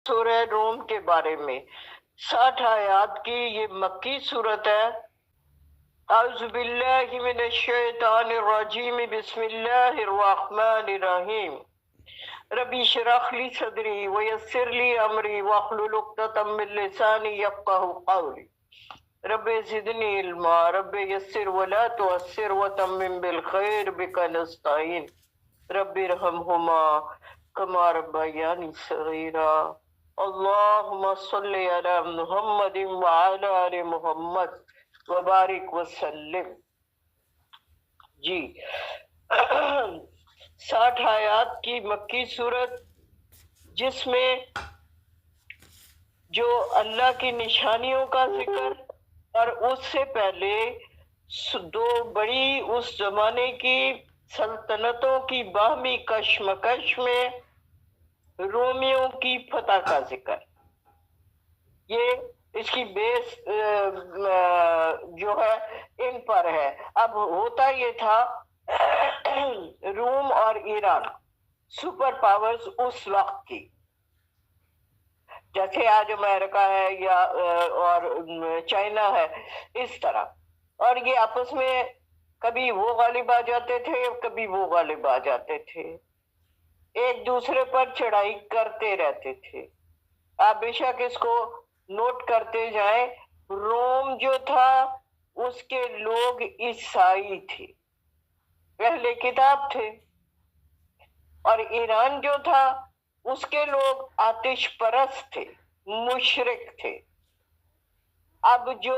سورہ روم کے بارے میں 60 آیات کی یہ مکی صورت ہے۔ اعوذ باللہ من الشیطان الرجیم، بسم اللہ الرحمن الرحیم۔ ربی اشرح لی صدری ویسر لی امری واحلل عقدۃ من لسانی یفقہوا قولی۔ رب زدنی علما، رب یسر ولا تعسر وتمم بالخیر بک نستعین، رب ارحمہما کما ربیانی صغیرا۔ اللہم صلی علی محمد وعلی آل محمد وبارک وسلم۔ جی 60 آیات کی مکی صورت، جس میں جو اللہ کی نشانیوں کا ذکر اور اس سے پہلے دو بڑی اس زمانے کی سلطنتوں کی باہمی کشمکش میں رومیوں کی فتح کا ذکر، یہ اس کی بیس جو ہے ان پر ہے۔ اب ہوتا یہ تھا روم اور ایران سپر پاورز اس وقت کی، جیسے آج امریکہ ہے یا اور چائنا ہے، اس طرح، اور یہ آپس میں کبھی وہ غالب آ جاتے تھے، کبھی وہ غالب آ جاتے تھے، ایک دوسرے پر چڑھائی کرتے رہتے تھے۔ آپ بے شک اس کو نوٹ کرتے جائیں، روم جو تھا اس کے لوگ عیسائی تھے، اہل کتاب تھے، اور ایران جو تھا اس کے لوگ آتش پرست تھے، مشرک تھے۔ اب جو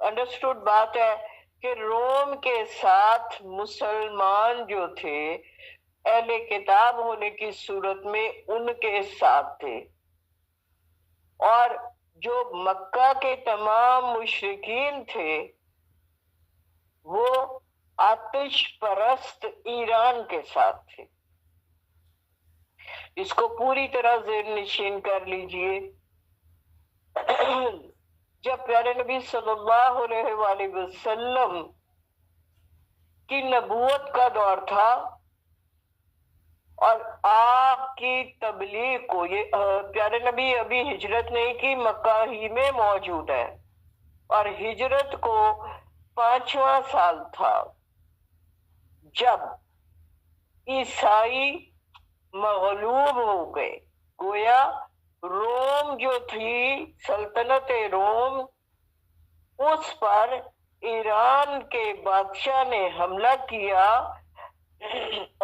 انڈرسٹوڈ بات ہے کہ روم کے ساتھ مسلمان جو تھے اہل کتاب ہونے کی صورت میں ان کے ساتھ تھے، اور جو مکہ کے تمام مشرکین تھے وہ آتش پرست ایران کے ساتھ تھے۔ اس کو پوری طرح ذہن نشین کر لیجئے۔ جب پیارے نبی صلی اللہ علیہ وآلہ وسلم کی نبوت کا دور تھا اور آپ کی تبلیغ کو، یہ پیارے نبی ابھی ہجرت نہیں کی، مکہ ہی میں موجود ہے، اور ہجرت کو 5واں سال تھا جب عیسائی مغلوب ہو گئے۔ گویا روم جو تھی، سلطنت روم، اس پر ایران کے بادشاہ نے حملہ کیا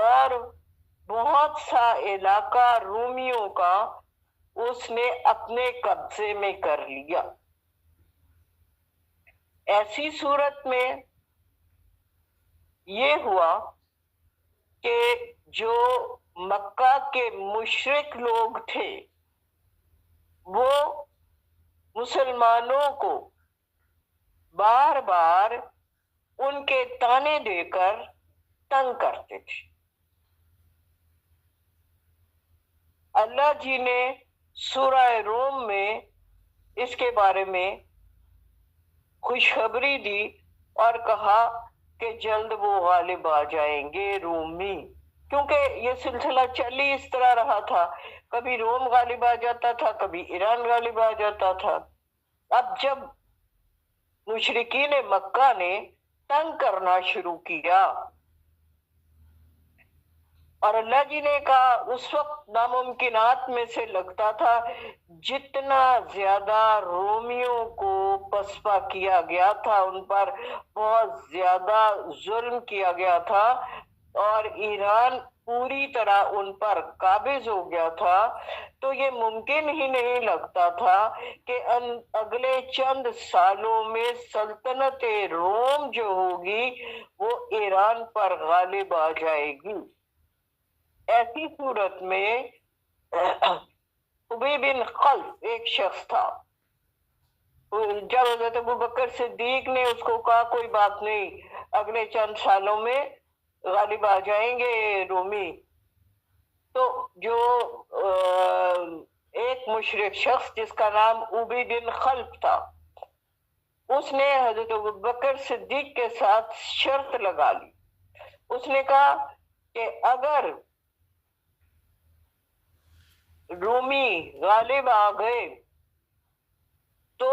اور بہت سا علاقہ رومیوں کا اس نے اپنے قبضے میں کر لیا۔ ایسی صورت میں یہ ہوا کہ جو مکہ کے مشرک لوگ تھے وہ مسلمانوں کو بار بار ان کے طعنے دے کر تنگ کرتے تھے۔ اللہ جی نے سورہ روم میں اس کے بارے میں خوشخبری دی اور کہا کہ جلد وہ غالب آ جائیں گے رومی، کیونکہ یہ سلسلہ چل ہی اس طرح رہا تھا، کبھی روم غالب آ جاتا تھا، کبھی ایران غالب آ جاتا تھا۔ اب جب مشرکین مکہ نے تنگ کرنا شروع کیا اور اللہ جی نے کہا، اس وقت ناممکنات میں سے لگتا تھا جتنا زیادہ رومیوں کو پسپا کیا گیا تھا، ان پر بہت زیادہ ظلم کیا گیا تھا اور ایران پوری طرح ان پر قابض ہو گیا تھا، تو یہ ممکن ہی نہیں لگتا تھا کہ اگلے چند سالوں میں سلطنت روم جو ہوگی وہ ایران پر غالب آ جائے گی۔ ایسی صورت میں ابی بن خلف ایک شخص تھا، جب حضرت ابوبکر صدیق نے اس کو کہا کوئی بات نہیں، اگلے چند سالوں میں غالب آ جائیں گے رومی، تو جو ایک مشرک شخص جس کا نام ابی بن خلف تھا، اس نے حضرت ابوبکر صدیق کے ساتھ شرط لگا لی۔ اس نے کہا کہ اگر رومی غالب آ گئے تو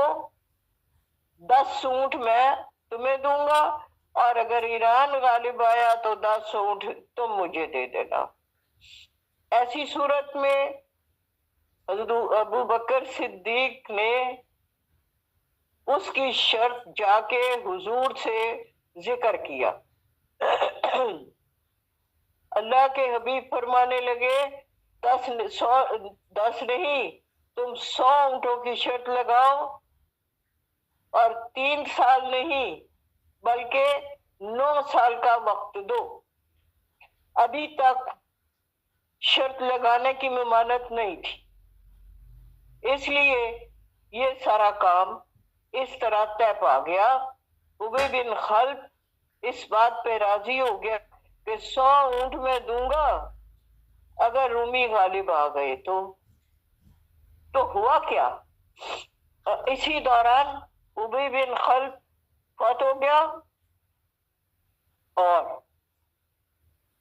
10 اونٹ میں تمہیں دوں گا، اور اگر ایران غالب آیا تو 10 اونٹ تم مجھے دے دینا۔ ایسی صورت میں حضرت ابو بکر صدیق نے اس کی شرط جا کے حضور سے ذکر کیا۔ اللہ کے حبیب فرمانے لگے 10 نہیں، تم 100 اونٹوں کی شرط لگاؤ، اور 3 سال نہیں بلکہ 9 سال کا وقت دو۔ ابھی تک شرط لگانے کی ممانعت نہیں تھی، اس لیے یہ سارا کام اس طرح طے پا گیا۔ ابی بن خلف اس بات پہ راضی ہو گیا کہ 100 اونٹ میں دوں گا اگر رومی غالب آ گئے تو ہوا کیا؟ اسی دوران ابی بن خلف فوت ہو گیا اور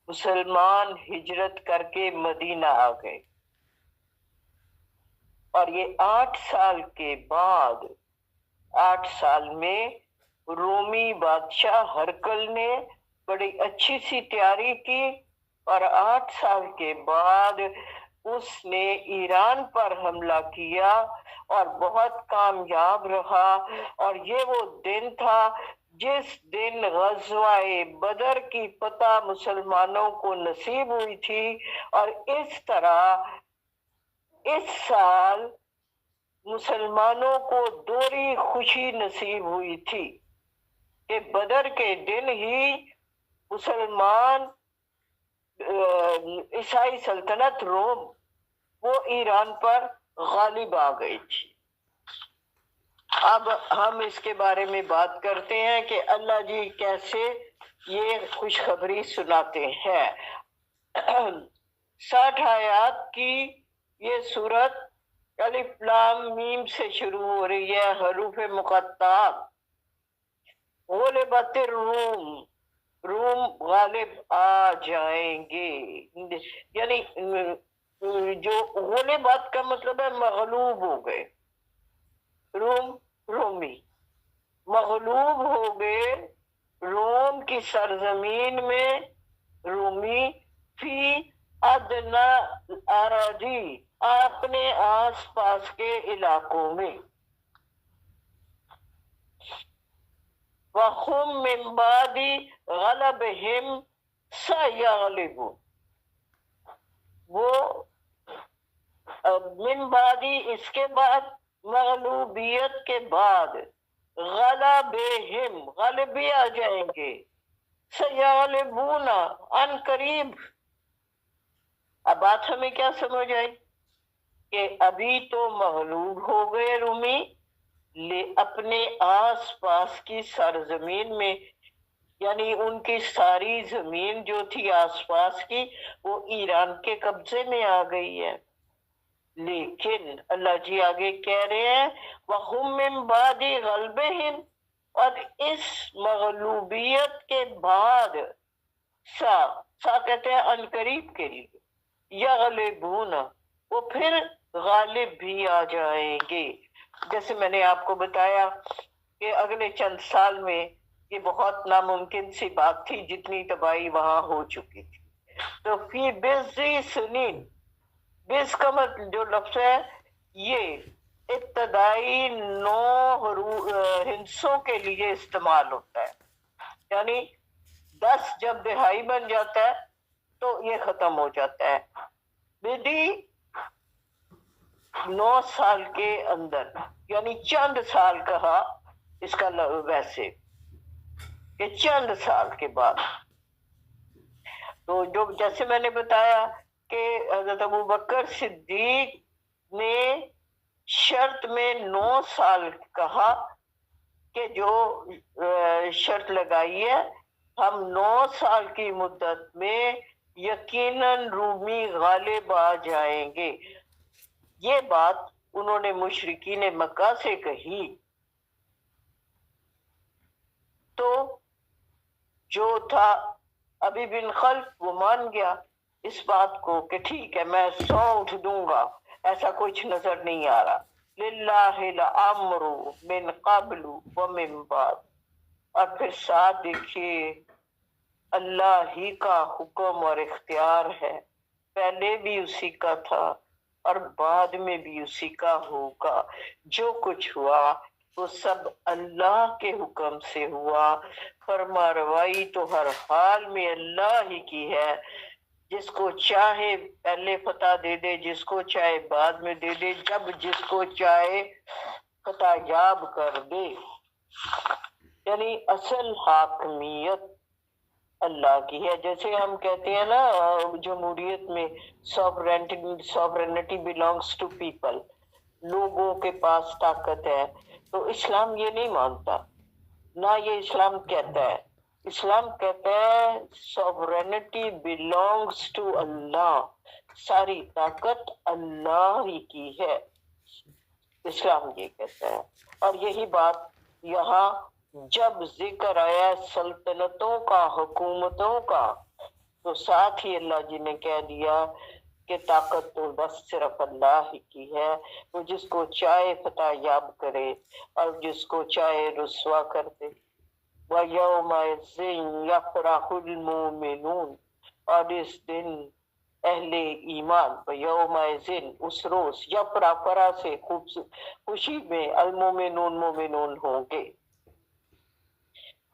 مسلمان ہجرت کر کے مدینہ آ گئے، اور یہ 8 سال کے بعد 8 سال میں رومی بادشاہ ہرقل نے بڑی اچھی سی تیاری کی، اور 8 سال کے بعد اس نے ایران پر حملہ کیا اور بہت کامیاب رہا۔ اور یہ وہ دن تھا جس دن غزوہ بدر کی فتح مسلمانوں کو نصیب ہوئی تھی، اور اس طرح اس سال مسلمانوں کو دوہری خوشی نصیب ہوئی تھی کہ بدر کے دن ہی مسلمان عیسائی سلطنت روم وہ ایران پر غالب آ گئی تھی۔ اب ہم اس کے بارے میں بات کرتے ہیں کہ اللہ جی کیسے یہ خوشخبری سناتے ہیں۔ 60 آیات کی یہ سورت الف لام میم سے شروع ہو رہی ہے، حروف مقطعات۔ غلبت الروم، روم غالب آ جائیں گے، یعنی جو غلبت کا مطلب ہے مغلوب ہو گئے، رومی مغلوب ہو گئے روم کی سرزمین میں، رومی فی ادنا اراضی، اپنے آس پاس کے علاقوں میں، وَهُمْ مِنْ بَعْدِ غَلَبِهِمْ سَيَغْلِبُونَ، وہ من بعد اس کے بعد، مغلوبیت کے بعد، غلبہم غالب بھی آ جائیں گے، سیغلبون ان قریب۔ اب بات ہمیں کیا سمجھ آئی کہ ابھی تو مغلوب ہو گئے رومی، اپنے آس پاس کی سرزمین میں، یعنی ان کی ساری زمین جو تھی آس پاس کی وہ ایران کے قبضے میں آ گئی ہے۔ لیکن اللہ جی آگے کہہ رہے ہیں وَهُمْ مِنْ بَعْدِ غَلْبِهِمْ، اور اس مغلوبیت کے بعد، سا کہتے ہیں ان قریب کے لیے، یغلبون، وہ پھر غالب بھی آ جائیں گے۔ جیسے میں نے آپ کو بتایا کہ اگلے چند سال میں یہ بہت ناممکن سی بات تھی، جتنی تباہی وہاں ہو چکی تھی۔ تو فی بضع سنین، بز کا مطلب جو لفظ ہے یہ ابتدائی 9 ہندسوں کے لیے استعمال ہوتا ہے، یعنی 10 جب دہائی بن جاتا ہے تو یہ ختم ہو جاتا ہے۔ بدی 9 سال کے اندر، یعنی چند سال کہا اس کا ویسے کہ چند سال کے بعد۔ تو جو جیسے میں نے بتایا کہ حضرت ابو بکر صدیق نے شرط میں 9 سال کہا کہ جو شرط لگائی ہے ہم 9 سال کی مدت میں یقیناً رومی غالب آ جائیں گے۔ یہ بات انہوں نے مشرکین مکہ سے کہی تو جو تھا ابی بن خلف وہ مان گیا اس بات کو کہ ٹھیک ہے میں 100 اونٹ دوں گا، ایسا کچھ نظر نہیں آ رہا. للہ الامر من قبل ومن بعد. اور پھر ساتھ دیکھیے اللہ ہی کا حکم اور اختیار ہے، پہلے بھی اسی کا تھا اور بعد میں بھی اسی کا ہوگا. جو کچھ ہوا وہ سب اللہ کے حکم سے ہوا. فرما روائی تو ہر حال میں اللہ ہی کی ہے، جس کو چاہے پہلے فتح دے دے، جس کو چاہے بعد میں دے دے، جب جس کو چاہے فتح یاب کر دے. یعنی اصل حاکمیت اللہ کی ہے. جیسے ہم کہتے ہیں نا جمہوریت میں sovereignty belongs to people، لوگوں کے پاس طاقت ہے. تو اسلام یہ نہیں مانتا، نہ یہ اسلام کہتا ہے. اسلام کہتا ہے sovereignty belongs to اللہ، ساری طاقت اللہ ہی کی ہے. اسلام یہ کہتا ہے. اور یہی بات یہاں جب ذکر آیا سلطنتوں کا، حکومتوں کا، تو ساتھ ہی اللہ جی نے کہہ دیا کہ طاقت تو بس صرف اللہ ہی کی ہے. وہ جس کو چاہے فتح یاب کرے اور جس کو چاہے رسوا کر دے. وَيَوْمَئِذٍ يَفْرَحُ الْمُؤْمِنُونَ، اور اس دن اہل ایمان، وَيَوْمَئِذٍ اس روز، یفرح سے خوشی میں، المومنون مومنون ہوں گے.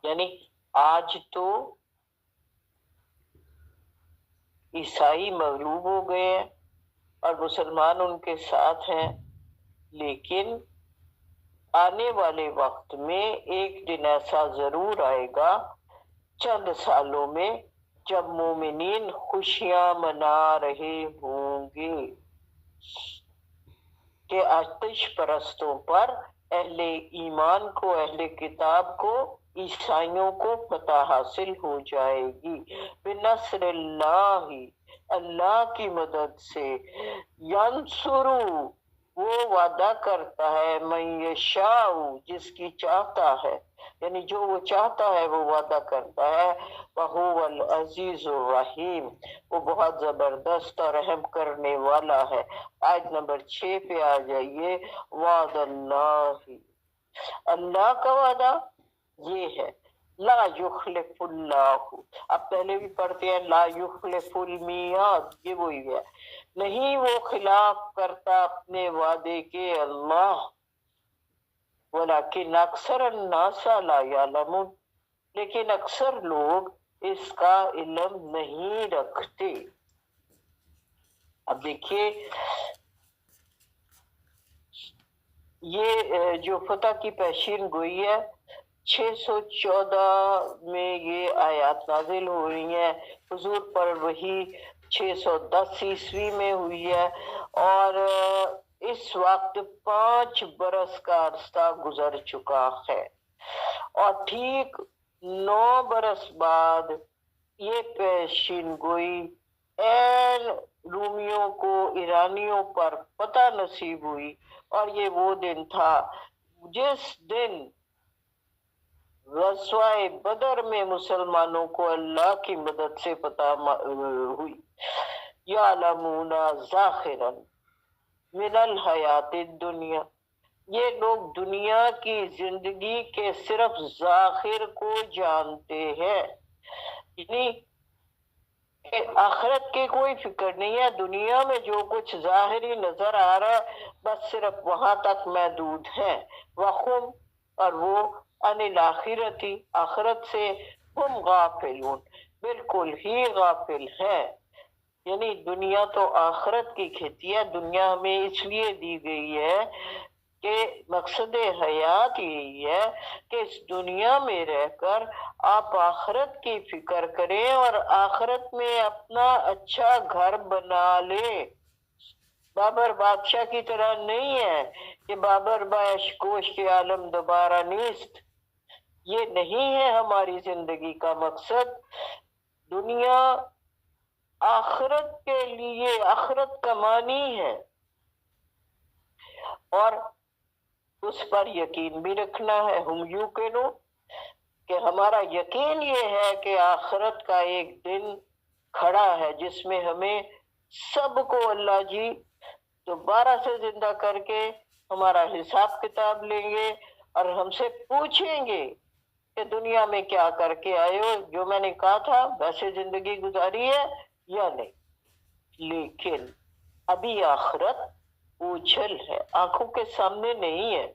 یعنی آج تو عیسائی مغلوب ہو گئے ہیں اور مسلمان ان کے ساتھ ہیں، لیکن آنے والے وقت میں ایک دن ایسا ضرور آئے گا چند سالوں میں جب مومنین خوشیاں منا رہے ہوں گے کہ آتش پرستوں پر، اہل ایمان کو، اہل کتاب کو، عیسائیوں کو فتح حاصل ہو جائے گی. بنصر اللہ، اللہ کی مدد سے. ینصرو، وہ وعدہ کرتا ہے، من یشاء، جس کی چاہتا ہے، یعنی جو وہ چاہتا ہے وہ وعدہ کرتا ہے. وَهُوَ الْعَزِيزُ الرَّحِيمُ، وہ بہت زبردست اور رحم کرنے والا ہے. آیت نمبر 6 پہ آ جائیے. وعد اللہ، اللہ کا وعدہ یہ ہے، لا یخلف اللہ. اب پہلے بھی پڑھتے ہیں لا یخلف المیعاد، یہ وہی ہے، نہیں وہ خلاف کرتا اپنے وعدے کے اللہ. ولیکن اکثر الناس لا یعلمون، لیکن اکثر لوگ اس کا علم نہیں رکھتے. اب دیکھیے یہ جو فتح کی پیشین گوئی ہے 614 میں یہ آیات نازل ہو رہی ہیں. حضور پر وہی 610 عیسوی میں ہوئی ہے، اور اس وقت 5 برس کا عرصہ گزر چکا ہے. اور ٹھیک 9 برس بعد یہ پیشین گوئی این رومیوں کو، ایرانیوں پر فتح نصیب ہوئی. اور یہ وہ دن تھا جس دن غزوہ بدر میں مسلمانوں کو اللہ کی مدد سے فتح ہوئی. یعلمون ظاہرا من الحیات الدنیا، یہ لوگ دنیا کی زندگی کے صرف ظاہر کو جانتے ہیں، یعنی کہ آخرت کی کوئی فکر نہیں ہے. دنیا میں جو کچھ ظاہری نظر آ رہا ہے بس صرف وہاں تک محدود ہے. وَخُمْ، اور وہ عن الاخرتی، آخرت سے، ہم غافلون، بالکل ہی غافل ہے. یعنی دنیا تو آخرت کی کھیتی ہے. دنیا ہمیں اس لیے دی گئی ہے کہ مقصد حیات یہی ہے کہ اس دنیا میں رہ کر آپ آخرت کی فکر کریں اور آخرت میں اپنا اچھا گھر بنا لیں. بابر بادشاہ کی طرح نہیں ہے کہ بابر باش کوش کے عالم دوبارہ نیست. یہ نہیں ہے ہماری زندگی کا مقصد. دنیا آخرت کے لیے، آخرت کمانی ہے، اور اس پر یقین بھی رکھنا ہے. ہم یوں کہو کہ ہمارا یقین یہ ہے کہ آخرت کا ایک دن کھڑا ہے جس میں ہمیں سب کو اللہ جی دوبارہ سے زندہ کر کے ہمارا حساب کتاب لیں گے اور ہم سے پوچھیں گے کہ دنیا میں کیا کر کے آئے ہو، جو میں نے کہا تھا ویسے زندگی گزاری ہے یا نہیں. لیکن ابھی آخرت اوجھل ہے، آنکھوں کے سامنے نہیں ہے.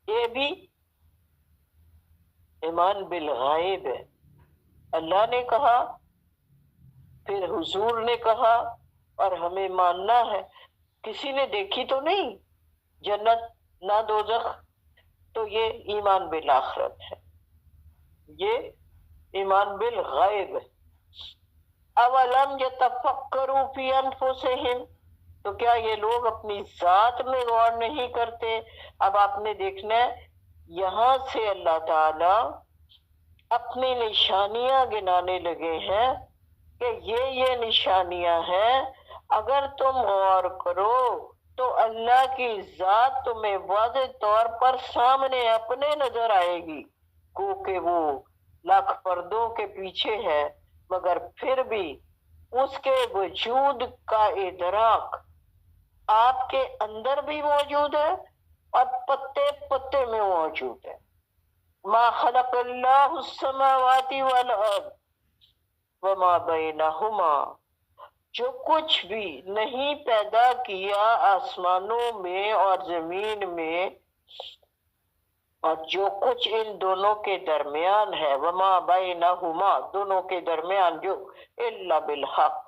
یہ بھی ایمان بالغائب ہے. اللہ نے کہا، پھر حضور نے کہا، اور ہمیں ماننا ہے. کسی نے دیکھی تو نہیں جنت نہ دوزخ، تو یہ ایمان بالآخرت ہے، یہ ایمان بالغیب ہے. اولم یتفکروا فی انفسہم، تو کیا یہ لوگ اپنی ذات میں غور نہیں کرتے؟ اب آپ نے دیکھنا ہے یہاں سے اللہ تعالی اپنی نشانیاں گنانے لگے ہیں کہ یہ نشانیاں ہیں، اگر تم غور کرو تو اللہ کی ذات تمہیں واضح طور پر سامنے اپنے نظر آئے گی. گو کہ وہ لاکھ پردوں کے پیچھے ہے، مگر پھر بھی اس کے وجود کا ادراک آپ کے اندر بھی موجود ہے اور پتے پتے میں موجود ہے. ما خلق اللہ السماوات والارض وما بینہما، جو کچھ بھی نہیں پیدا کیا آسمانوں میں اور زمین میں، اور جو کچھ ان دونوں کے درمیان ہے، وما بینہما، دونوں کے درمیان، جو الا بالحق،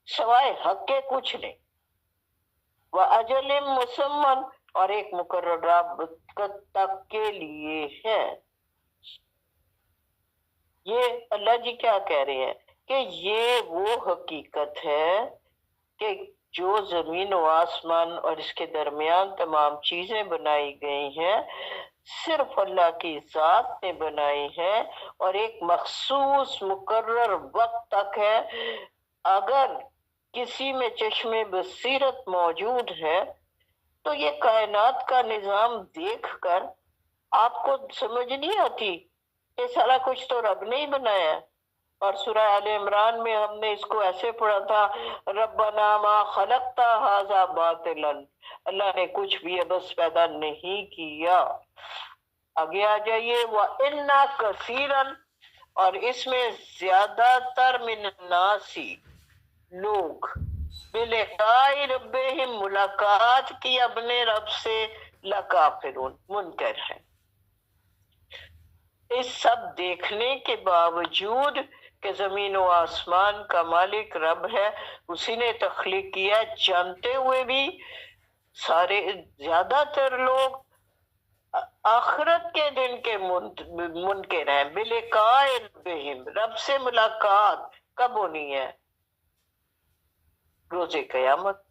سوائے حق کے کچھ نہیں. وَأَجَلٍ مُّسَمًّى، اور ایک مقررہ وقت تک کے لیے ہے. یہ اللہ جی کیا کہہ رہے ہیں کہ یہ وہ حقیقت ہے کہ جو زمین و آسمان اور اس کے درمیان تمام چیزیں بنائی گئی ہیں صرف اللہ کی ذات نے بنائی ہے، اور ایک مخصوص مقرر وقت تک ہے. اگر کسی میں چشم بصیرت موجود ہے تو یہ کائنات کا نظام دیکھ کر آپ کو سمجھ نہیں آتی کہ سارا کچھ تو رب نے ہی بنایا ہے. اور سورہ آل عمران میں ہم نے اس کو ایسے پڑھا تھا، ربنا ما خلقت ھذا باطلا، اللہ نے کچھ بھی عبث پیدا نہیں کیا. آگے آ جائیے، وَإِنَّا كَثِيرًا، اور اس میں زیادہ تر من الناس، لوگ، بلقاء ربہم، ملاقات کی اپنے رب سے، لکافرون، منکر ہیں. اس سب دیکھنے کے باوجود کہ زمین و آسمان کا مالک رب ہے، اسی نے تخلیق کیا، جانتے ہوئے بھی سارے زیادہ تر لوگ آخرت کے دن کے منکر ہیں. بلقاء ربہم، رب سے ملاقات کب ہونی ہے؟ روز قیامت.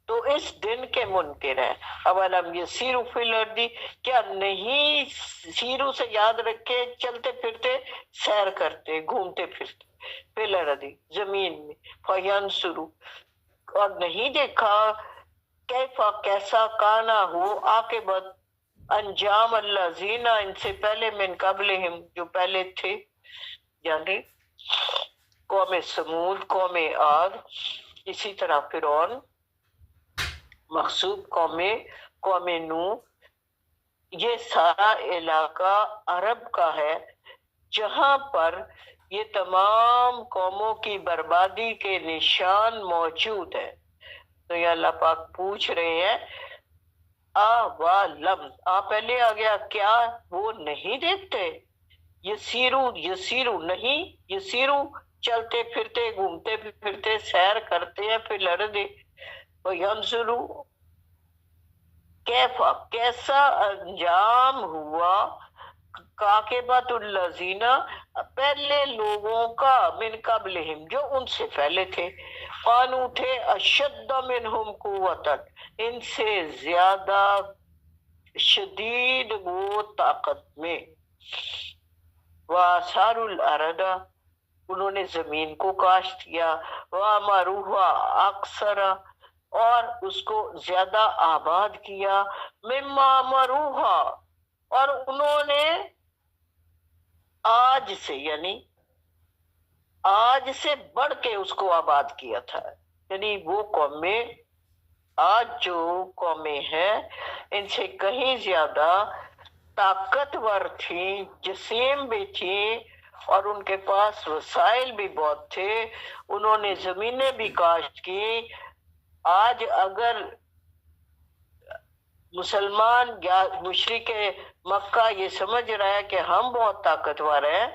تو اس دن کے منکر ہیں. اولم یسیروا فی الارض، کیا نہیں، سیرو سے یاد رکھے چلتے پھرتے، سیر کرتے، گھومتے پھرتے، فی الارض، زمین میں، فینظروا، اور نہیں دیکھا کیفا، کیسا، کانا ہو، عاقبت، انجام، الذین، ان سے پہلے، من قبلہم، جو پہلے تھے، یعنی قوم سمود، قوم عاد، اسی طرح فرعون، مخصوب قوم نوح. یہ سارا علاقہ عرب کا ہے جہاں پر یہ تمام قوموں کی بربادی کے نشان موجود ہیں. تو یہ اللہ پاک پوچھ رہے ہیں، اولم، پہلے آ گیا، کیا وہ نہیں دیکھتے؟ یسیرو نہیں، یسیرو چلتے پھرتے، گھومتے پھرتے، سیر کرتے ہیں، پھر لڑتے، وینظروا، کیفا، کیسا انجام ہوا، عاقبت الذین، پہلے لوگوں کا، من قبلہم، جو ان سے پہلے تھے، قانو، تھے، اشد منہم قوتا، ان سے زیادہ شدید وہ طاقت میں، وآثاروا الارض، انہوں نے زمین کو کاشت کیا، وعمروہا اکثر، اور اس کو زیادہ آباد کیا، مما عمروہا، اور انہوں نے آج سے، یعنی آج سے بڑھ کے اس کو آباد کیا تھا. یعنی وہ قومیں آج جو قومیں ہیں ان سے کہیں زیادہ طاقتور تھیں، جسیم بھی تھیں اور ان کے پاس وسائل بھی بہت تھے، انہوں نے زمینیں بھی کاشت کی۔ آج اگر مسلمان یا مشرک مکہ یہ سمجھ رہا ہے کہ ہم بہت طاقتور ہیں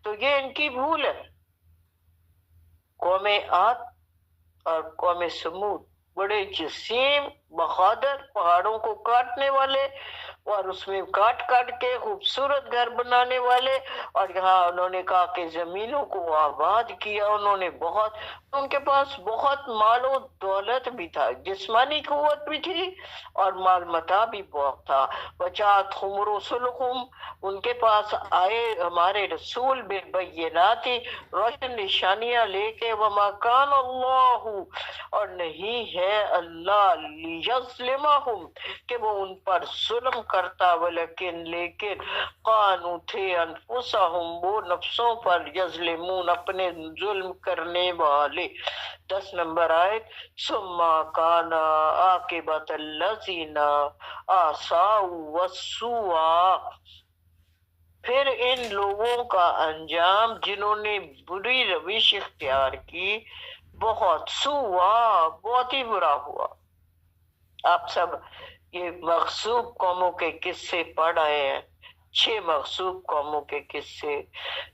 تو یہ ان کی بھول ہے۔ قوم عاد اور قوم سمود بڑے جسیم، بہادر، پہاڑوں کو کاٹنے والے اور اس میں کاٹ کاٹ کے خوبصورت گھر بنانے والے، اور یہاں انہوں نے کہا کہ زمینوں کو آباد کیا انہوں نے بہت، ان کے پاس بہت مال و دولت بھی تھا، جسمانی قوت بھی تھی اور مال متاع بھی بہت تھا۔ وجاءتہم رسلہم، ان کے پاس آئے ہمارے رسول بالبینات، روشن نشانیاں لے کے، وما کان اللہ، اور نہیں ہے اللہ لیظلمہم کہ وہ ان پر ظلم کرتا، لیکن قانو تھے انفسہم وہ نفسوں پر، یظلمون اپنے ظلم کرنے والے۔ 10 نمبر آیت، ثم کان عاقبۃ الذین آساؤا والسوء، پھر ان لوگوں کا انجام جنہوں نے بری روش اختیار کی، بہت سوا، بہت ہی برا ہوا۔ آپ سب یہ مغصوب قوموں کے قصے پڑھ رہے ہیں، 6 مغصوب قوموں کے قصے،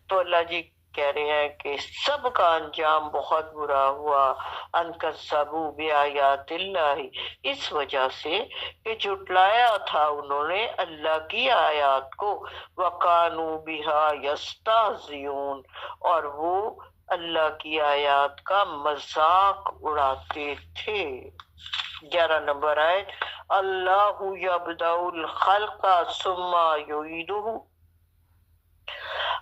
تو اللہ جی کہہ رہے ہیں کہ سب کا انجام بہت برا ہوا۔ انکذبوا بآیات اللہ، اس وجہ سے کہ جھٹلایا تھا انہوں نے اللہ کی آیات کو، وَقَانُوا بِهَا يَسْتَهْزِئُونَ، اور وہ اللہ کی آیات کا مذاق اڑاتے تھے۔ 11 نمبر آیت، اللہ یبدأ الخلق ثم یعیدہ،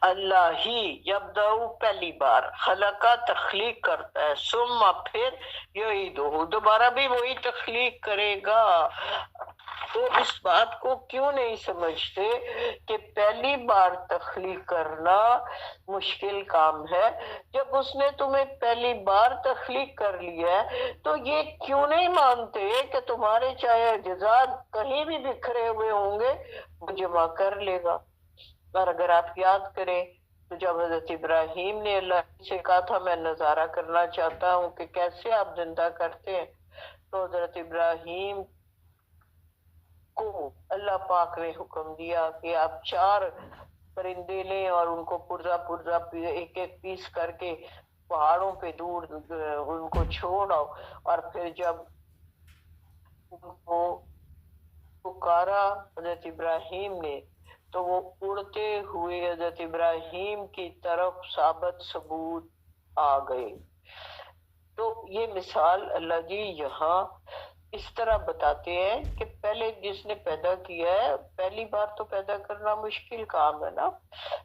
اللہ ہی یبدأ پہلی بار، خلق تخلیق کرتا ہے، ثم پھر یعیدہ دوبارہ بھی وہی تخلیق کرے گا۔ تو اس بات کو کیوں نہیں سمجھتے کہ پہلی بار تخلیق کرنا مشکل کام ہے؟ جب اس نے تمہیں پہلی بار تخلیق کر لیا ہے تو یہ کیوں نہیں مانتے کہ تمہارے چاہے اجزاء کہیں بھی بکھرے ہوئے ہوں گے وہ جمع کر لے گا۔ اور اگر آپ یاد کریں تو جب حضرت ابراہیم نے اللہ سے کہا تھا میں نظارہ کرنا چاہتا ہوں کہ کیسے آپ زندہ کرتے ہیں، تو حضرت ابراہیم کو اللہ پاک نے حکم دیا کہ آپ 4 پرندے لیں اور ان کو پرزا پرزا ایک ایک پیس کر کے پہاڑوں پہ دور ان کو چھوڑ آؤ، اور پھر جب ان کو پکارا حضرت ابراہیم نے تو وہ اڑتے ہوئے حضرت ابراہیم کی طرف ثابت ثبوت آ گئے۔ تو یہ مثال اللہ جی یہاں اس طرح بتاتے ہیں کہ پہلے جس نے پیدا کیا ہے، پہلی بار تو پیدا کرنا مشکل کام ہے نا،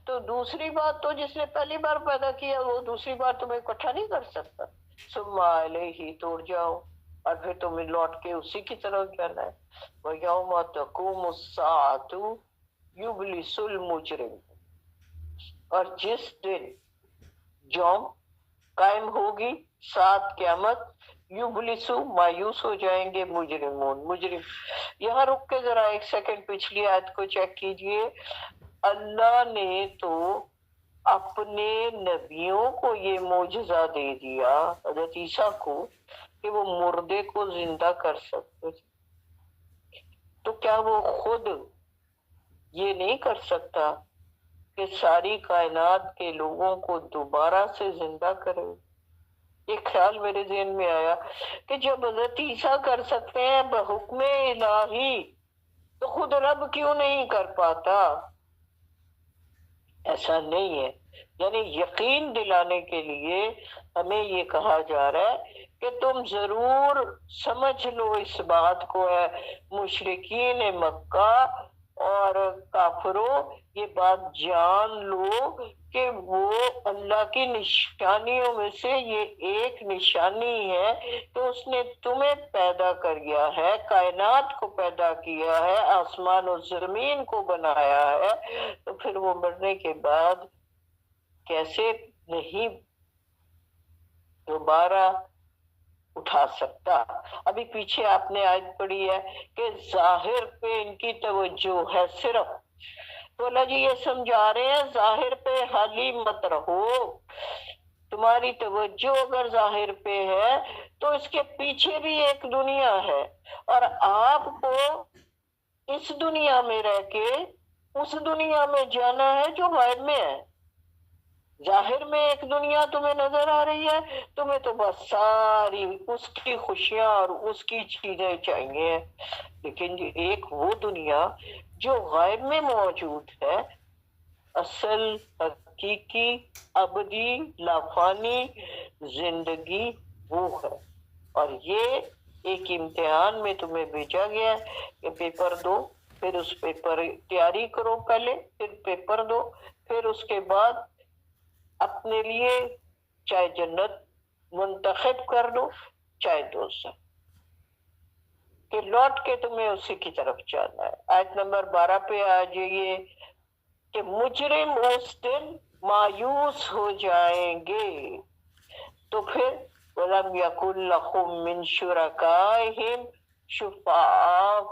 تو دوسری بات تو جس نے پہلی بار پیدا کیا وہ دوسری بار تمہیں اکٹھا نہیں کر سکتا۔ ثم الیہ توڑ جاؤ، اور پھر تمہیں لوٹ کے اسی کی طرف جانا ہے۔ وَيَوْمَ تَقُومُ السَّاعَةُ يُبْلِسُ الْمُجْرِمُ، اور جس دن یوم قائم ہوگی ساتھ قیامت، یبلسو مایوس ہو جائیں گے مجرمون، مجرم۔ یہاں رک کے ذرا ایک سیکنڈ پچھلی آیت کو چیک کیجئے۔ اللہ نے تو اپنے نبیوں کو یہ معجزہ دے دیا، حضرت عیسیٰ کو، کہ وہ مردے کو زندہ کر سکتے تھے، تو کیا وہ خود یہ نہیں کر سکتا کہ ساری کائنات کے لوگوں کو دوبارہ سے زندہ کرے؟ ایک خیال میرے ذہن میں آیا کہ جب حضرت عیسیٰ کر سکتے ہیں بحکم الہی تو خود رب کیوں نہیں کر پاتا؟ ایسا نہیں ہے، یعنی یقین دلانے کے لیے ہمیں یہ کہا جا رہا ہے کہ تم ضرور سمجھ لو اس بات کو، ہے مشرکین مکہ اور کافروں، یہ بات جان لو کہ وہ اللہ کی نشانیوں میں سے یہ ایک نشانی ہے کہ اس نے تمہیں پیدا کیا ہے، کائنات کو پیدا کیا ہے، آسمان و زمین کو بنایا ہے، تو پھر وہ مرنے کے بعد کیسے نہیں دوبارہ اٹھا سکتا۔ ابھی پیچھے آپ نے آیت پڑھی ہے کہ ظاہر پہ ان کی توجہ ہے صرف، تو اللہ جی یہ سمجھا رہے ہیں ظاہر پہ حالی مت رہو، تمہاری توجہ اگر ظاہر پہ ہے تو اس کے پیچھے بھی ایک دنیا ہے، اور آپ کو اس دنیا میں رہ کے اس دنیا میں جانا ہے جو غائب میں ہے۔ ظاہر میں ایک دنیا تمہیں نظر آ رہی ہے، تمہیں تو بس ساری اس کی خوشیاں اور اس کی چیزیں چاہیے، لیکن ایک وہ دنیا جو غائب میں موجود ہے، اصل حقیقی ابدی لافانی زندگی وہ ہے۔ اور یہ ایک امتحان میں تمہیں بھیجا گیا ہے کہ پیپر دو، پھر اس پیپر تیاری کرو، پہلے پھر پیپر دو، پھر اس کے بعد اپنے لیے چاہے جنت منتخب کر دو چاہے دوزخ، کہ لوٹ کے تمہیں اسی کی طرف جانا ہے۔ آیت نمبر 12 پہ آ جائیے کہ مجرم اس دن مایوس ہو جائیں گے، تو پھر وَلَمْ يَكُنْ لَهُم مِّن شُرَكَائِهِمْ شُفَعَاءُ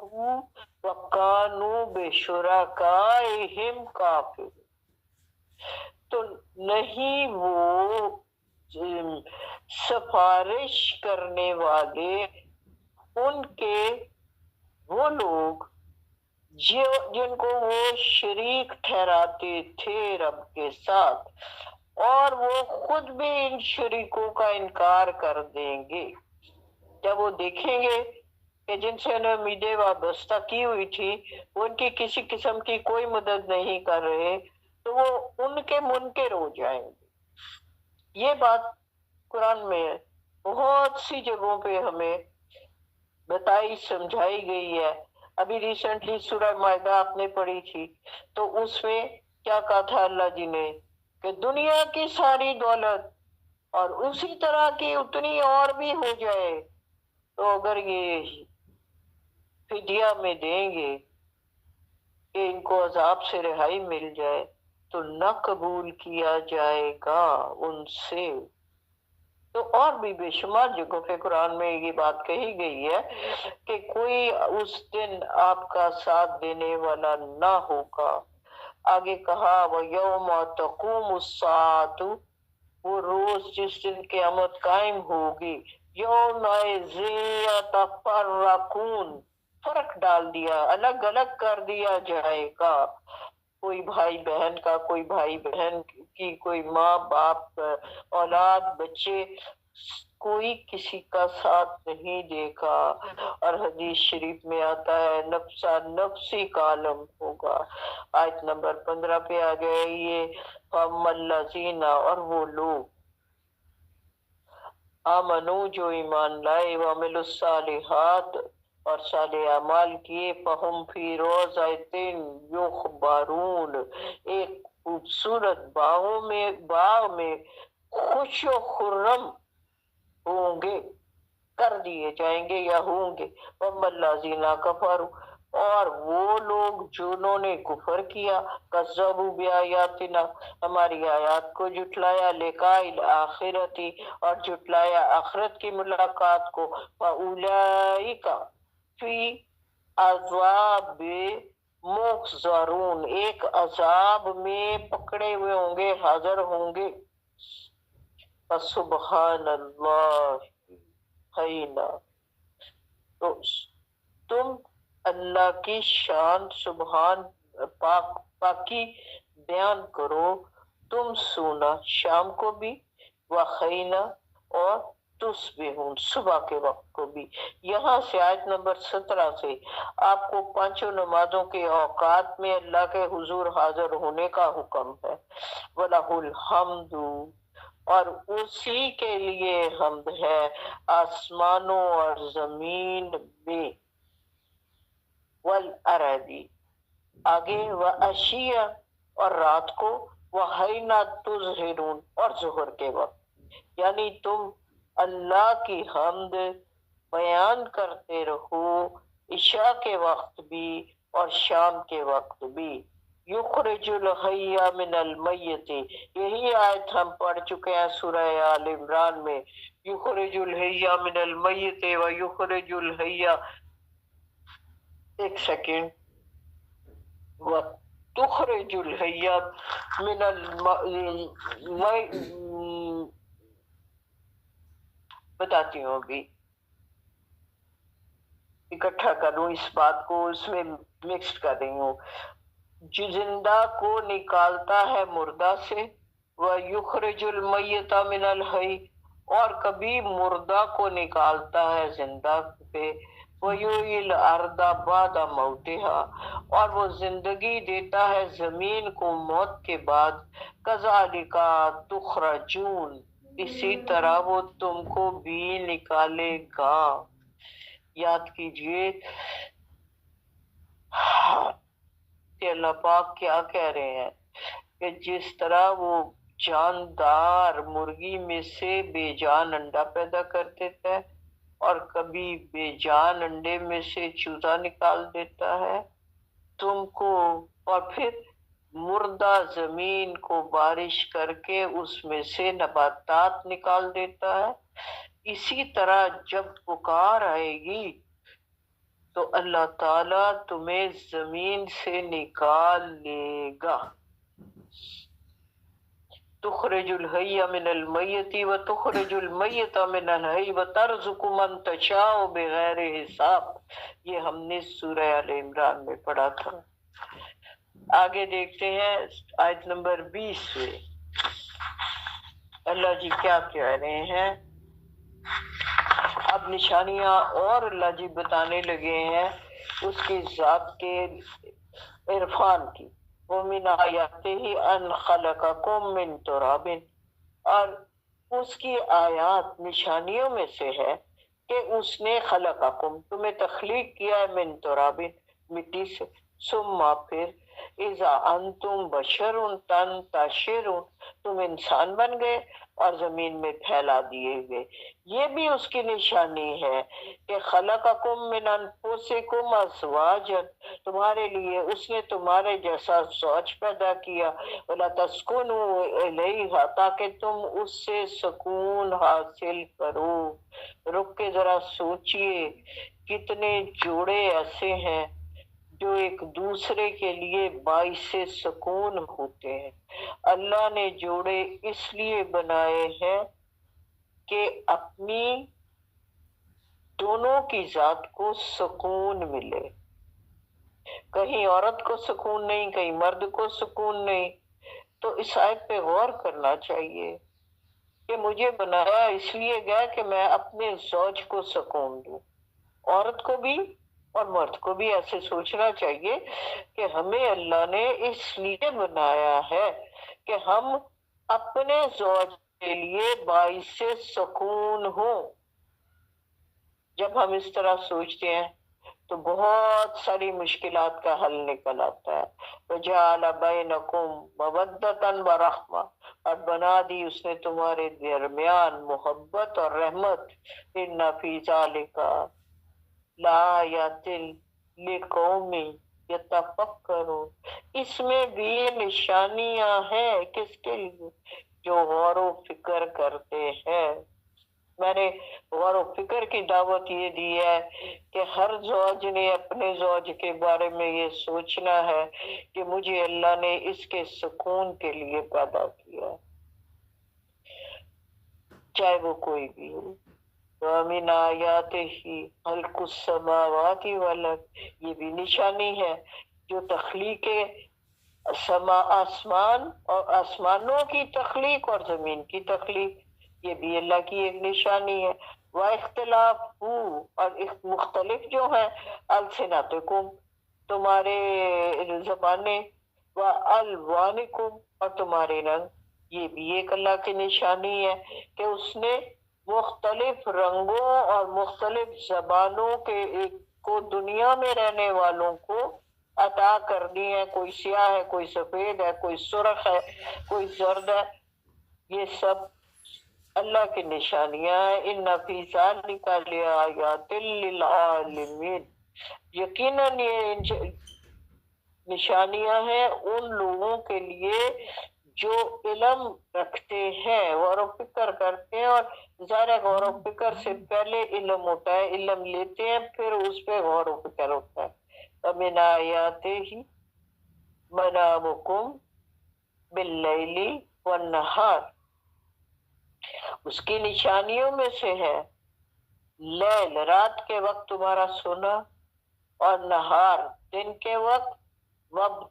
وَكَانُوا بِشُرَكَائِهِمْ كَافِرِينَ، تو نہیں وہ سفارش کرنے والے ان کے وہ لوگ جن کو وہ شریک ٹھہراتے تھے رب کے ساتھ، اور وہ خود بھی ان شریکوں کا انکار کر دیں گے جب وہ دیکھیں گے کہ جن سے انہیں امیدیں وابستہ کی ہوئی تھی وہ ان کی کسی قسم کی کوئی مدد نہیں کر رہے، تو وہ ان کے منکر ہو جائیں گے۔ یہ بات قرآن میں بہت سی جگہوں پہ ہمیں بتائی سمجھائی گئی ہے۔ ابھی ریسنٹلی سورہ مائدہ آپ نے پڑھی تھی، تو اس میں کیا کہا تھا اللہ جی نے کہ دنیا کی ساری دولت اور اسی طرح کی اتنی اور بھی ہو جائے تو اگر یہ فدیہ میں دیں گے کہ ان کو عذاب سے رہائی مل جائے تو نہ قبول کیا جائے گا ان سے۔ تو اور بھی بے شمار جگہوں پہ قرآن میں یہ بات کہی گئی ہے کہ کوئی اس دن آپ کا ساتھ دینے والا نہ ہوگا۔ آگے کہا وَيَوْمَ تَقُومُ السَّاعَةُ، وہ روز جس دن قیامت قائم ہوگی، يَوْمَئِذٍ يَتَفَرَّقُونَ، فرق ڈال دیا، الگ الگ کر دیا جائے گا، کوئی بھائی بہن کا، کوئی بھائی بہن کی، کوئی ماں باپ، اولاد بچے، کوئی کسی کا ساتھ نہیں دے گا۔ اور حدیث شریف میں آتا ہے نفسا نفسی کا عالم ہوگا۔ آیت نمبر 15 پہ آ گئے یہ فَأَمَّا الَّذِينَ، اور وہ لوگ آمنو جو ایمان لائے، وَعَمِلُوا الصَّالِحَاتِ اور صالح اعمال کیے، فَهُمْ فِي رَوْضَةٍ يُحْبَرُونَ، ایک خوبصورت باغ میں خوش و خرم ہوں گے، کر دیے جائیں گے یا ہوں گے۔ وَأَمَّا الَّذِينَ كَفَرُوا، اور وہ لوگ جنہوں نے کفر کیا، کذبوا بآیاتنا، ہماری آیات کو جھٹلایا، لقاء الآخرۃ، اور جھٹلایا آخرت کی ملاقات کو، فَأُولَئِکَ فی عذاب محضرون، ایک عذاب میں پکڑے ہوئے ہوں گے، حاضر ہوں گے۔ فسبحان اللہ حینا، تو تم اللہ کی شان سبحان پاکی بیان کرو، تم سونا شام کو بھی، وخینا اور تصبحون صبح کے وقت کو بھی۔ یہاں سے آیت نمبر 17 سے آپ کو پانچوں نمازوں کے اوقات میں اللہ کے حضور حاضر ہونے کا حکم ہے۔ وَلَهُ الْحَمْدُ، اور اسی کے لیے حمد ہے آسمانوں اور زمین میں، والارض، آگے وعشیا، اور رات کو، وحین تظہرون، اور ظہر کے وقت، یعنی تم اللہ کی حمد بیان کرتے رہو عشاء کے وقت بھی اور شام کے وقت بھی۔ یخرج الحی من المیت، یہی آیت ہم پڑھ چکے ہیں سورہ آل عمران میں، یخرج الحی من المیت و یخرج الحی، ایک سیکنڈ، و تخرج الحی من بتاتی ہوں ابھی، اکٹھا کروں اس بات کو، اس میں مکسڈ کر رہی ہوں. جو زندہ کو نکالتا ہے مردہ سے، وَيُخْرِجُ الْمَيِّتَ مِنَ الْحَيِّ، اور کبھی مردہ کو نکالتا ہے زندہ پہ، وَيُحْيِي الْأَرْضَ بَعْدَ مَوْتِهَا، اور وہ زندگی دیتا ہے زمین کو موت کے بعد، كَذَلِكَ تُخْرَجُونَ، اسی طرح وہ تم کو بھی نکالے گا. یاد کیجئے کہ اللہ پاک کیا کہہ رہے ہیں کہ جس طرح وہ جاندار مرغی میں سے بے جان انڈا پیدا کر دیتا ہے اور کبھی بے جان انڈے میں سے چوزا نکال دیتا ہے تم کو، اور پھر مردہ زمین کو بارش کر کے اس میں سے نباتات نکال دیتا ہے، اسی طرح جب پکار آئے گی تو اللہ تعالیٰ تمہیں زمین سے نکال لے گا. تخرج الحی من المیت و تخرج المیت من الحی و ترزق من تشاء بغیر حساب، یہ ہم نے سورہ آل عمران میں پڑھا تھا. آگے دیکھتے ہیں آیت نمبر 20 سے اللہ جی کیا کہہ رہے ہیں. اب نشانیاں اور اللہ جی بتانے لگے ہیں اس کی ذات کے عرفان کی. وَمِنْ آیَاتِهِ أَنْ خَلَقَكُم مِّن تُرَابٍ، اور اس کی آیات نشانیوں میں سے ہے کہ اس نے خلقکم، تمہیں تخلیق کیا ہے، من تراب، مٹی سے، ثم پھر، اذا انتم بشر تنتشرون، تم انسان بن گئے اور زمین میں پھیلا دیے گئے. یہ بھی اس کی نشانی ہے کہ خلقکم من انفسکم ازواجا، تمہارے لیے اس نے تمہارے جیسا زوج پیدا کیا، وَلَتَسْكُنُوا إِلَيْهَا، تاکہ تم اس سے سکون حاصل کرو. رک کے ذرا سوچئے کتنے جوڑے ایسے ہیں جو ایک دوسرے کے لیے باعث سکون ہوتے ہیں. اللہ نے جوڑے اس لیے بنائے ہیں کہ اپنی دونوں کی ذات کو سکون ملے. کہیں عورت کو سکون نہیں، کہیں مرد کو سکون نہیں. تو اس آیت پہ غور کرنا چاہیے کہ مجھے بنایا اس لیے گیا کہ میں اپنے زوج کو سکون دوں. عورت کو بھی اور مرد کو بھی ایسے سوچنا چاہیے کہ ہمیں اللہ نے اس لیے بنایا ہے کہ ہم اپنے زوج کے لیے باعث سکون ہوں. جب ہم اس طرح سوچتے ہیں تو بہت ساری مشکلات کا حل نکل آتا ہے. وَجَعَلَ بَيْنَكُمْ مَوَدَّةً وَرَحْمَةً، اور بنا دی اس نے تمہارے درمیان محبت اور رحمت. إِنَّ فِي ذَلِكَ لَآيَاتٍ لِقَوْمٍ يَتَفَكَّرُونَ، اس میں بھی نشانیاں ہیں کس کے لیے؟ جو غور و فکر کرتے ہیں. میں نے غور و فکر کی دعوت یہ دی ہے کہ ہر زوج نے اپنے زوج کے بارے میں یہ سوچنا ہے کہ مجھے اللہ نے اس کے سکون کے لیے پیدا کیا، چاہے وہ کوئی بھی ہو. وَمِنْ آیَاتِهِ خَلْقُ السَّمَاوَاتِ وَالْأَرْضِ، یہ بھی نشانی ہے جو تخلیق آسمان اور آسمانوں کی تخلیق اور زمین کی تخلیق، یہ بھی اللہ کی ایک نشانی ہے. واختلاف اور مختلف جو ہیں، السنتکم، تمہارے زبانیں، والوانکم، اور تمہارے رنگ، یہ بھی ایک اللہ کی نشانی ہے کہ اس نے مختلف رنگوں اور مختلف زبانوں کے ایک کو دنیا میں رہنے والوں کو عطا کر دی ہے. کوئی سیاہ ہے، کوئی سفید ہے، کوئی سرخ ہے، کوئی زرد ہے. یہ سب اللہ کی نشانیاں ہیں. ان فی ذلک لآیات للعالمین، یقیناً یہ نشانیاں ہیں ان لوگوں کے لیے جو علم رکھتے ہیں، غور و فکر کرتے ہیں، اور ظاہر غور و فکر سے پہلے علم ہوتا ہے، علم لیتے ہیں پھر اس پہ غور و فکر ہوتا ہے۔ وَمِنْ آیَاتِهِ مَنَامُكُمْ بِاللَّيْلِ وَالنَّهَارِ، اس کی نشانیوں میں سے ہے لیل، رات کے وقت تمہارا سونا، اور نہار، دن کے وقت، وَابْتَغَاؤُکُمْ،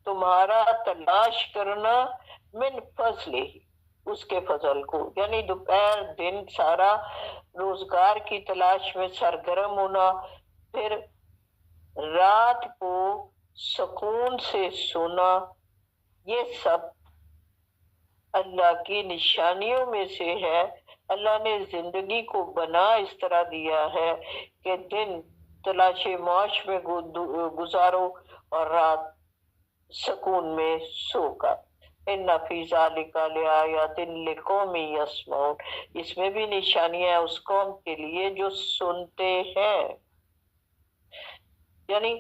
تمہارا تلاش کرنا، من فضل ہی، اس کے فضل کو، یعنی دوپہر دن سارا روزگار کی تلاش میں سرگرم ہونا، پھر رات کو سکون سے سونا، یہ سب اللہ کی نشانیوں میں سے ہے۔ اللہ نے زندگی کو بنا اس طرح دیا ہے کہ دن تلاش معاش میں گزارو اور رات سکون میں سو کر۔ ان فی ذالک لآیات لقوم یسمعون، اس میں بھی نشانیاں ہیں اس قوم کے لیے جو سنتے ہیں۔ یعنی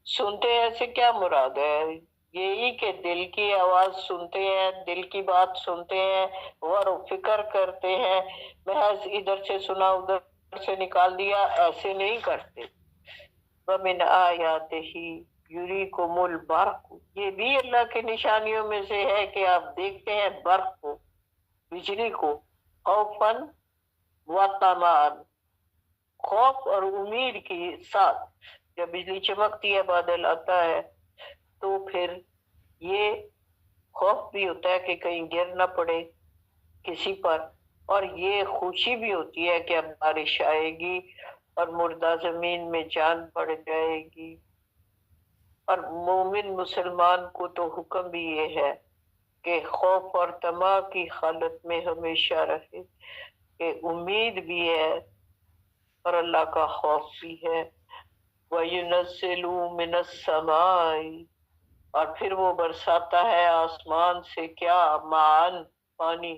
سنتے ہیں سے کیا مراد ہے؟ یہی کہ دل کی آواز سنتے ہیں، دل کی بات سنتے ہیں، غور و فکر کرتے ہیں، محض ادھر سے سنا ادھر سے نکال دیا، ایسے نہیں کرتے۔ وَمِنْ آیَاتِهِ یُرِیکُمُ الْبَرْقُ، یہ بھی اللہ کی نشانیوں میں سے ہے کہ آپ دیکھتے ہیں برق کو، بجلی کو، خوفاً وطمعاً، خوف اور امید کے ساتھ۔ جب بجلی چمکتی ہے، بادل آتا ہے، تو پھر یہ خوف بھی ہوتا ہے کہ کہیں گر نہ پڑے کسی پر، اور یہ خوشی بھی ہوتی ہے کہ اب بارش آئے گی اور مردہ زمین میں جان پڑ جائے گی۔ اور مومن مسلمان کو تو حکم بھی یہ ہے کہ خوف اور طمع کی حالت میں ہمیشہ رہے، کہ امید بھی ہے اور اللہ کا خوف بھی ہے۔ وَيُنَزِّلُ مِنَ السَّمَاءِ، اور پھر وہ برساتا ہے آسمان سے کیا؟ معاً، پانی،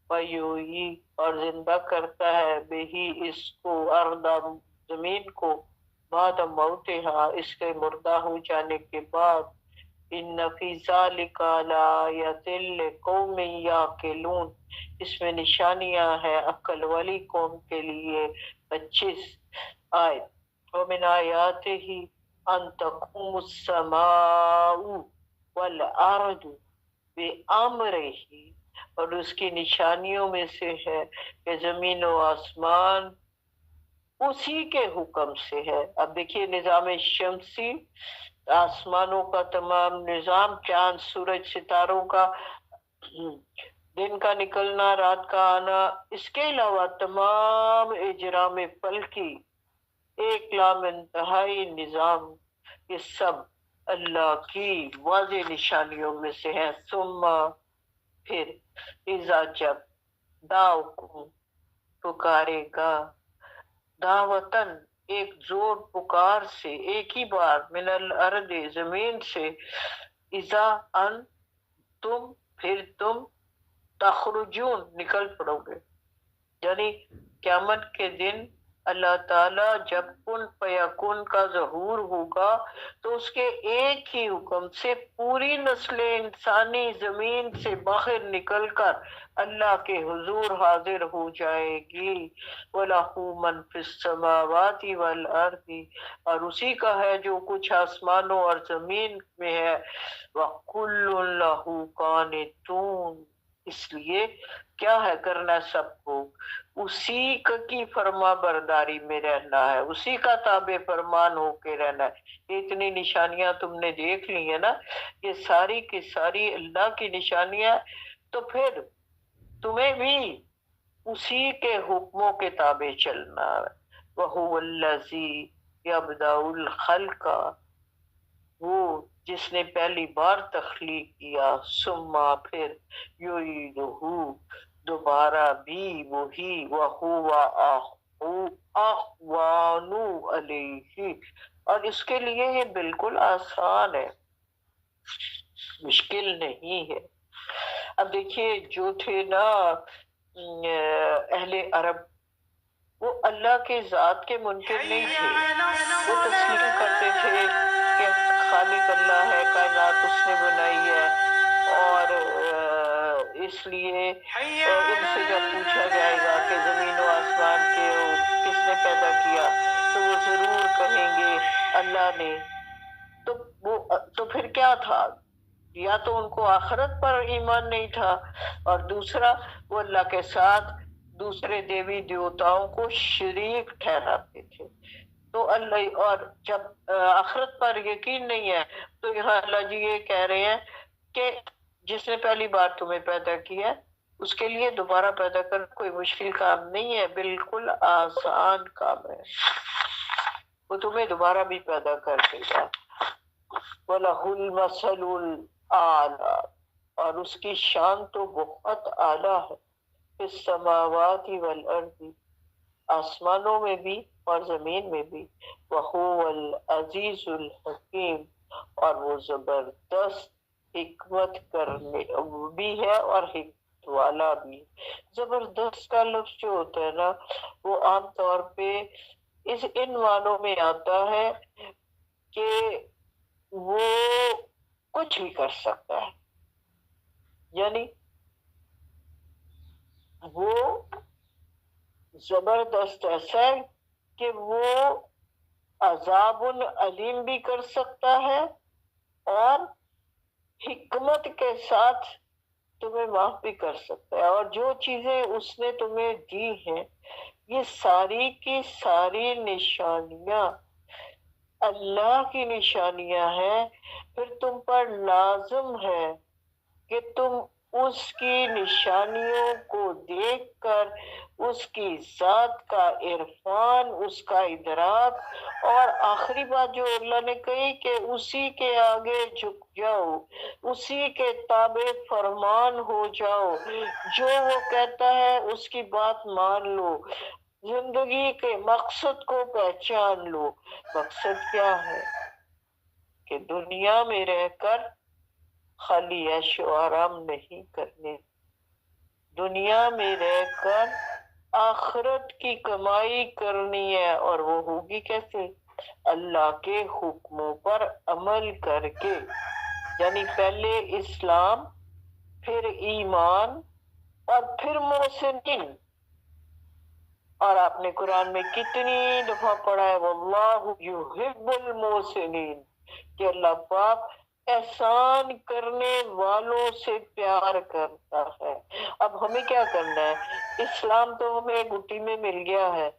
وَيُحْيِي، اور زندہ کرتا ہے بہی، اس کو، اردا، زمین کو، بعد موتہا، اس کے مردہ ہو جانے کے بعد۔ ان فی ذالک لآیات لقوم یعقلون، اس میں نشانیاں ہیں عقل والی قوم کے لیے۔ 25 آیت۔ ومن آیاتہ ان تقوم السماء والارض بامرہ، اور اس کی نشانیوں میں سے ہے کہ زمین و آسمان اسی کے حکم سے ہے۔ اب دیکھیے نظام شمسی، آسمانوں کا تمام نظام، چاند سورج ستاروں کا، دن کا نکلنا رات کا آنا، اس کے علاوہ تمام اجرام فلکی، ایک لام انتہائی نظام، یہ سب اللہ کی واضح نشانیوں میں سے ہیں۔ ثم، پھر، اذا، جب، دعوکم، پکارے گا، دعوتن، ایک زور پکار سے، ایک ہی بار، من الارض، زمین سے، اذا، ان، تم، پھر تم، تخرجون، نکل پڑو گے۔ یعنی قیامت کے دن اللہ تعالیٰ جب کن فیکون کا ظہور ہوگا تو اس کے ایک ہی حکم سے پوری نسل انسانی زمین سے باہر نکل کر اللہ کے حضور حاضر ہو جائے گی۔ وَلَهُ مَنْ فِي السَّمَاوَاتِ وَالْأَرْضِ، اور اسی کا ہے جو کچھ آسمانوں اور زمین میں ہے۔ وَكُلٌّ لَهُ قَانِتُونَ، اس لیے کیا ہے کرنا سب کو اسی کی فرما برداری میں رہنا ہے، اسی کا تابع فرمان ہو کے رہنا ہے۔ اتنی نشانیاں تم نے دیکھ لی ہیں نا، یہ ساری کی ساری اللہ کی نشانیاں، تو پھر تمہیں بھی اسی کے حکموں کے تابع چلنا ہے۔ وَهُوَ الَّذِي يَبْدَأُ الْخَلْقَ، وہ جس نے پہلی بار تخلیق کیا، ثم، پھر، یعیدہ، دوبارہ بھی وہی، وَهُوَ أَهْوَنُ عَلَيْهِ، اور اس کے لیے یہ بالکل آسان ہے، مشکل نہیں ہے۔ اب دیکھیے جو تھے نا اہل عرب، وہ اللہ کے ذات کے منکر نہیں تھے، وہ تسلیم کرتے تھے کہ خالق اللہ ہے، کائنات اس نے بنائی ہے، اور اس لیے ان سے جب پوچھا جائے گا کہ زمین و آسمان کے کس نے پیدا کیا تو وہ ضرور کہیں گے اللہ نے۔ تو پھر کیا تھا؟ یا تو ان کو آخرت پر ایمان نہیں تھا، اور دوسرا وہ اللہ کے ساتھ دوسرے دیوی دیوتاؤں کو شریک ٹھہراتے تھے۔ تو اللہ، اور جب آخرت پر یقین نہیں ہے تو یہاں اللہ جی یہ کہہ رہے ہیں کہ جس نے پہلی بار تمہیں پیدا کیا اس کے لیے دوبارہ پیدا کرنا کوئی مشکل کام نہیں ہے، بالکل آسان کام ہے، وہ تمہیں دوبارہ بھی پیدا کر دے گا۔ وَلَهُ الْمَثَلُ الْأَعْلَى، اور اس کی شان تو بہت اعلیٰ ہے، فِي السَّمَاوَاتِ وَالْأَرْضِ، آسمانوں میں بھی اور زمین میں بھی، وَهُوَ الْعَزِيزُ الْحَكِيمُ، اور وہ زبردست حکمت کرنے بھی ہے اور حکمت والا بھی۔ زبردست کا لفظ جو ہوتا ہے نا، وہ عام طور پہ ان معنوں میں آتا ہے کہ وہ کچھ بھی کر سکتا ہے، یعنی وہ زبردست ایسا ہے کہ وہ عذاب علیم بھی کر سکتا ہے اور حکمت کے ساتھ تمہیں معاف بھی کر سکتا ہے، اور جو چیزیں اس نے تمہیں دی ہیں یہ ساری کی ساری نشانیاں اللہ کی نشانیاں ہیں۔ پھر تم پر لازم ہے کہ تم اس کی نشانیوں کو دیکھ کر اس کی ذات کا عرفان، اس کا ادراک، اور آخری بات جو اللہ نے کہی کہ اسی کے آگے جھک جاؤ، اسی کے تابع فرمان ہو جاؤ، جو وہ کہتا ہے اس کی بات مان لو، زندگی کے مقصد کو پہچان لو۔ مقصد کیا ہے؟ کہ دنیا میں رہ کر خالی عیش و آرام نہیں کرنے، دنیا میں رہ کر آخرت کی کمائی کرنی ہے، اور وہ ہوگی کیسے؟ اللہ کے حکموں پر عمل کر کے، یعنی پہلے اسلام، پھر ایمان، اور پھر محسنین۔ اور آپ نے قرآن میں کتنی دفعہ پڑھا ہے واللہ یحب المحسنین، کہ اللہ پاک احسان کرنے والوں سے پیار کرتا ہے۔ اب ہمیں کیا کرنا ہے؟ اسلام تو ہمیں گٹی میں مل گیا ہے،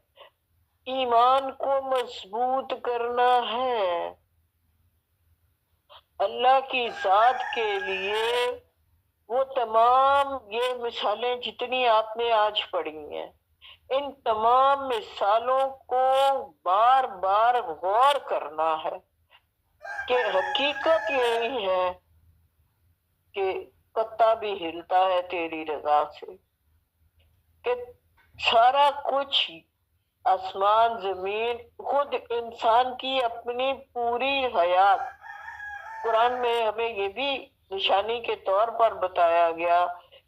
ایمان کو مضبوط کرنا ہے۔ اللہ کی ذات کے لیے وہ تمام یہ مثالیں جتنی آپ نے آج پڑھی ہیں، ان تمام مثالوں کو بار بار غور کرنا ہے کہ حقیقت یہی ہے کہ پتا بھی ہلتا ہے تیری رضا سے، کہ سارا کچھ آسمان زمین، خود انسان کی اپنی پوری حیات، قرآن میں ہمیں یہ بھی نشانی کے طور پر بتایا گیا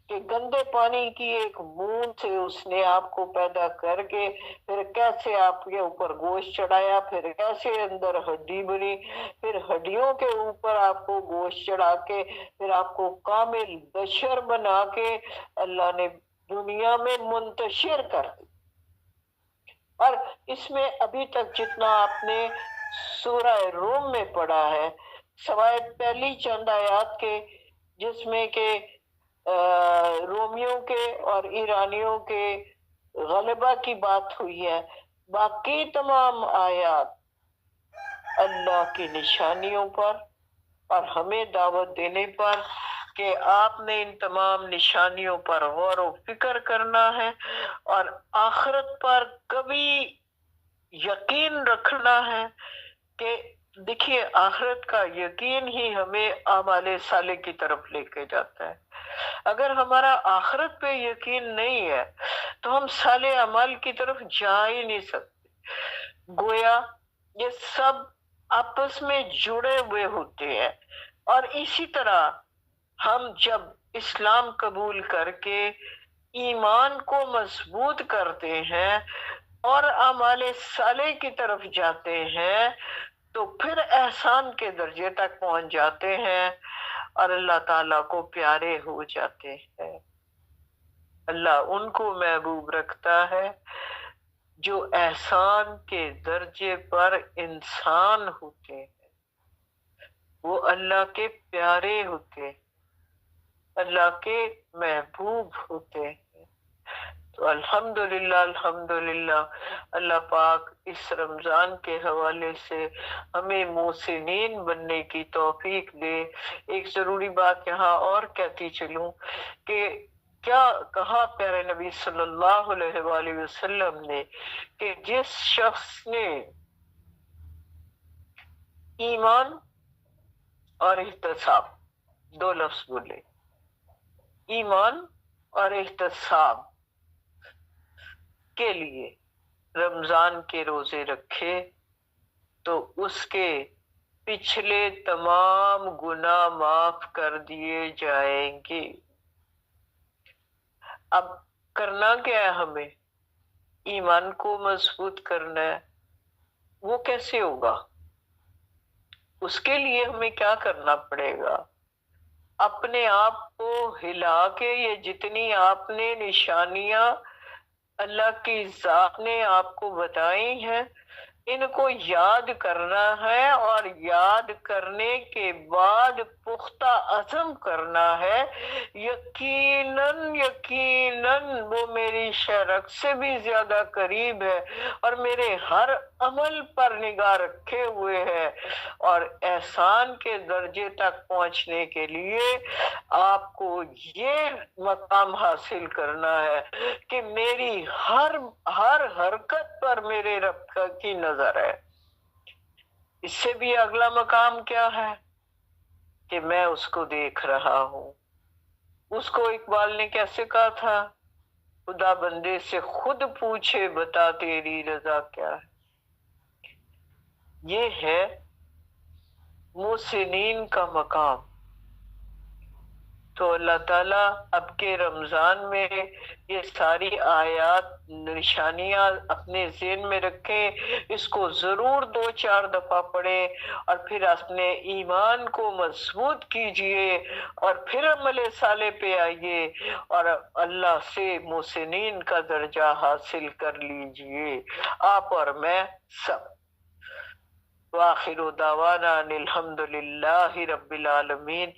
کہ گندے پانی کی ایک بوند سے اس نے آپ کو پیدا کر کے پھر کیسے آپ کے اوپر گوشت چڑھایا، پھر کیسے اندر ہڈی بنی، پھر ہڈیوں کے اوپر آپ کو گوشت چڑھا کے پھر آپ کو کامل بشر بنا کے اللہ نے دنیا میں منتشر کر دی۔ اور اس میں ابھی تک جتنا آپ نے سورہ روم میں پڑھا ہے، سوائے پہلی چند آیات کے جس میں کہ رومیوں کے اور ایرانیوں کے غلبہ کی بات ہوئی ہے، باقی تمام آیات اللہ کی نشانیوں پر اور ہمیں دعوت دینے پر کہ آپ نے ان تمام نشانیوں پر غور و فکر کرنا ہے، اور آخرت پر کبھی یقین رکھنا ہے کہ دیکھیے آخرت کا یقین ہی ہمیں اعمال صالح کی طرف لے کے جاتا ہے۔ اگر ہمارا آخرت پہ یقین نہیں ہے تو ہم صالح اعمال کی طرف جا ہی نہیں سکتے۔ گویا یہ سب آپس میں جڑے ہوئے ہوتے ہیں، اور اسی طرح ہم جب اسلام قبول کر کے ایمان کو مضبوط کرتے ہیں اور اعمال صالح کی طرف جاتے ہیں تو پھر احسان کے درجے تک پہنچ جاتے ہیں اور اللہ تعالیٰ کو پیارے ہو جاتے ہیں۔ اللہ ان کو محبوب رکھتا ہے جو احسان کے درجے پر انسان ہوتے ہیں، وہ اللہ کے پیارے ہوتے ہیں، اللہ کے محبوب ہوتے ہیں۔ تو الحمدللہ الحمدللہ اللہ پاک اس رمضان کے حوالے سے ہمیں محسنین بننے کی توفیق دے۔ ایک ضروری بات یہاں اور کہتی چلوں کہ کیا کہا پیارے نبی صلی اللہ علیہ وآلہ وسلم نے کہ جس شخص نے ایمان اور احتساب، دو لفظ بولے، ایمان اور احتساب کے لیے رمضان کے روزے رکھے تو اس کے پچھلے تمام گناہ معاف کر دیے جائیں گے۔ اب کرنا کیا ہے؟ ہمیں ایمان کو مضبوط کرنا ہے۔ وہ کیسے ہوگا؟ اس کے لیے ہمیں کیا کرنا پڑے گا؟ اپنے آپ کو ہلا کے یہ جتنی آپ نے نشانیاں اللہ کی ذات نے آپ کو بتائی ہیں ان کو یاد کرنا ہے، اور یاد کرنے کے بعد پختہ عزم کرنا ہے یقیناً یقیناً وہ میری شرک سے بھی زیادہ قریب ہے اور میرے ہر عمل پر نگاہ رکھے ہوئے ہے۔ اور احسان کے درجے تک پہنچنے کے لیے آپ کو یہ مقام حاصل کرنا ہے کہ میری ہر حرکت پر میرے رب کی نظر ہے۔ اس سے بھی اگلا مقام کیا ہے کہ میں اس کو دیکھ رہا ہوں۔ اس کو اقبال نے کیسے کہا تھا؟ خدا بندے سے خود پوچھے بتا تیری رضا کیا ہے۔ یہ ہے محسنین کا مقام۔ تو اللہ تعالیٰ اب کے رمضان میں یہ ساری آیات نشانیاں اپنے ذہن میں رکھیں، اس کو ضرور 2-4 دفعہ پڑھیں اور پھر اپنے ایمان کو مضبوط کیجئے اور پھر عمل صالح پہ آئیے اور اللہ سے محسنین کا درجہ حاصل کر لیجئے، آپ اور میں سب۔ وآخر دعوانا ان الحمد للہ رب العالمین۔